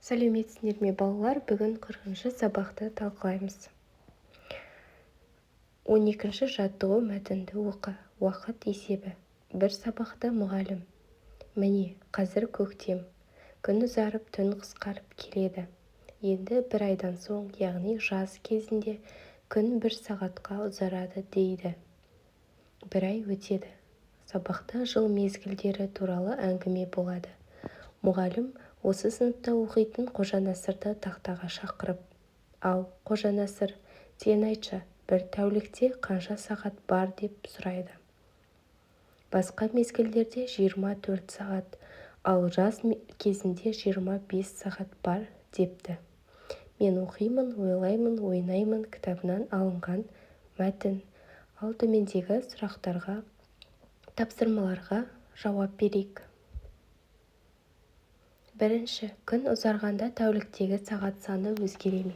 Сәлеметсіздер ме балалар? Бүгін 40-шы сабақты талқылаймыз. 12-ші жаттығу мәтінді оқы. Уақыт есебі. Бір сабақта мұғалім. Міне, қазір көктем. Күн ұзарып, түн қысқарып келеді. Енді бір айдан соң, яғни жаз кезінде күн 1 сағатқа ұзарады дейді. Бір ай өтеді. Сабақта жыл мезгілдері туралы әңгіме болады. Мұғалім осы сыныпта оқитын Қожанасырды тақтаға шақырып: «Ал, Қожанасыр, сен айтшы, бір тәулікте қанша сағат бар?» деп сұрайды. Басқа мезгілдерде 24 сағат, ал жаз кезінде 25 сағат бар депті. Мен оқимын, ойлаймын, ойнаймын кітабынан алынған мәтін. Ал төмендегі сұрақтарға, тапсырмаларға жауап берейік. Бірінші, күн ұзарғанда тәуліктегі сағат саны өзгере ме?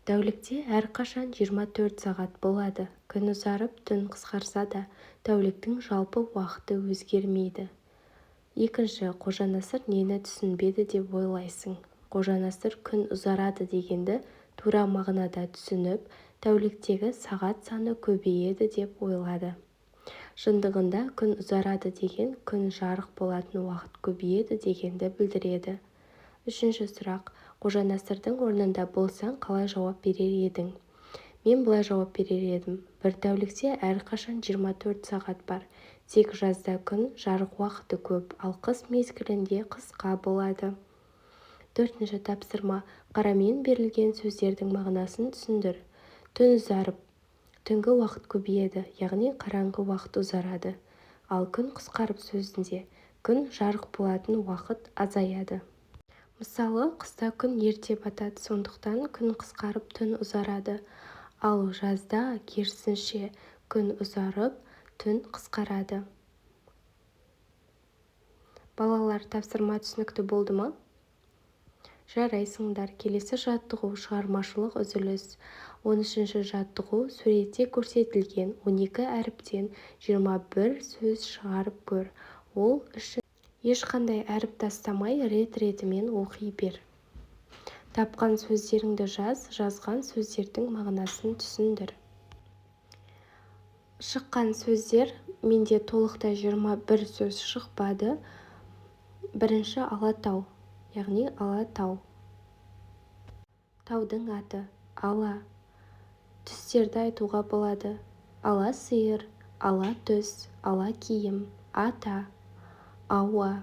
Тәулікте әрқашан 24 сағат болады. Күн ұзарып, түн қысқарса да, тәуліктің жалпы уақыты өзгермейді. Екінші, Қожанасыр нені түсінбеді деп ойлайсың? Қожанасыр күн ұзарады дегенді тура мағынада түсініп, тәуліктегі сағат саны көбейеді деп ойлады. Шындығында күн ұзарады деген күн жарық болатын уақыт көбейеді дегенді білдіреді. Үшінші сұрақ. Қожанасырдың орнында болсаң қалай жауап берер едің? Мен былай жауап берер едім. Бір тәулікте әрқашан 24 сағат бар. Тек жазда күн жарық уақыты көп, ал қыс мезгілінде қысқа болады. Төртінші тапсырма. Қарамен берілген сөздердің мағынасын түсіндір. Түн ұзарып, түнгі уақыт көбейеді, яғни қараңғы уақыт ұзарады. Ал күн қысқарып сөзінде күн жарық болатын уақыт азаяды. Мысалы, қыста күн ерте батады, сондықтан күн қысқарып, түн ұзарады. Ал жазда керісінше күн ұзарып, түн қысқарады. Балалар, тапсырма түсінікті болды ма? Жарайсыңдар. Келесі жаттығу шығармашылық үзіліс. 13-ші жаттығу суретте көрсетілген 12 әріптен 21 сөз шығарып көр. Ол үшін ешқандай әріп тастамай рет-ретімен оқи бер. Тапқан сөздеріңді жаз, жазған сөздердің мағынасын түсіндір. Шыққан сөздер: менде толықтай 21 сөз шықпады. Бірінші, Алатау, яғни Алатау. Таудың аты: ала. Түстерді айтуға болады: ала сиыр, ала түс, ала киім, ата, ауа,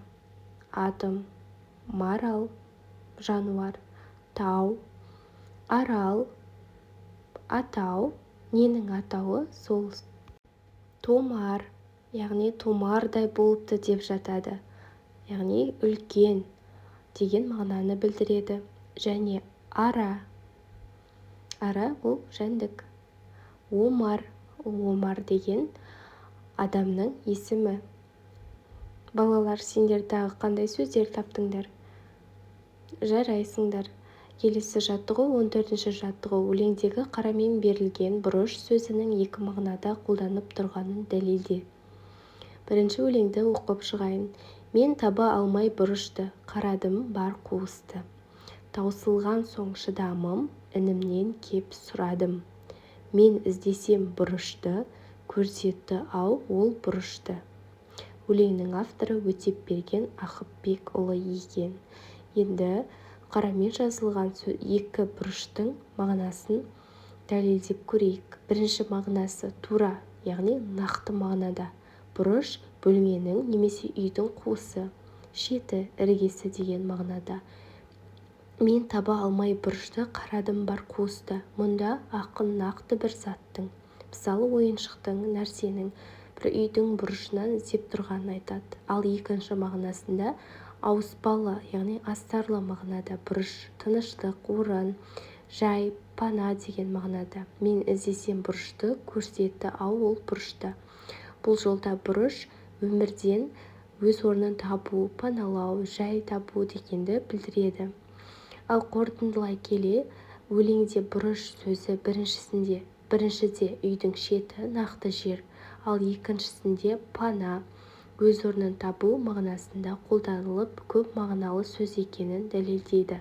атом, марал, жануар, тау, арал, атау. Ненің атауы? Сол томар, яғни томардай болыпты деп жатады, яғни үлкен деген мағынаны білдіреді. Және ара. Ара бұл жәндік. Омар. Омар деген адамның есімі. Балалар, сендер тағы қандай сөздер таптыңдар? Жарайсыңдар. Келесі жаттығу 14-ші жаттығу. Өлеңдегі қарамен берілген бұрыш сөзінің екі мағынада қолданып тұрғанын дәлелде. Бірінші өлеңді оқып шығайын. Мен таба алмай бұрышты, қарадым бар қуысты. Таусылған соң шыдамым, інімнен кеп сұрадым. Мен іздесем бұрышты, көрсетті ау ол бұрышты. Өлеңнің авторы Өтепберген Ақыпбекұлы екен. Енді қарамен жазылған екі бұрыштың мағынасын дәлелдеп көрейік. Бірінші мағынасы тура, яғни нақты мағынада. Бұрыш бөлменің немесе үйдің қуысы, шеті, іргесі деген мағынада. Мен таба алмай бұрышты, қарадым бар қуысты. Мұнда ақын нақты бір заттың, мысалы ойыншықтың, нәрсенің, бір үйдің бұрышынан іздеп тұрғанын айтады. Ал екінші мағынасында ауыспалы, яғни астарлы мағынада. Бұрыш тыныштық, орын, жай, пана деген мағынада. Мен іздесем бұрышты, көрсетті ау ол бұрышты. Бұл жолда бұрыш өмірден өз орнын табу, паналау, жай табу дегенді білдіреді. Ал қорытындылай келе, өлеңде бұрыш сөзі біріншіде үйдің шеті, нақты жер, ал екіншісінде пана, өз орнын табу мағынасында қолданылып көп мағыналы сөз екенін дәлелдейді.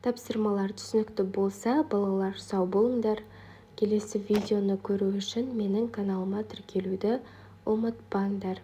Тапсырмалар түсінікті болса, балалар сау болыңдар. Келесі видеоны көру үшін менің каналыма тіркелуді ұмытпаңдар.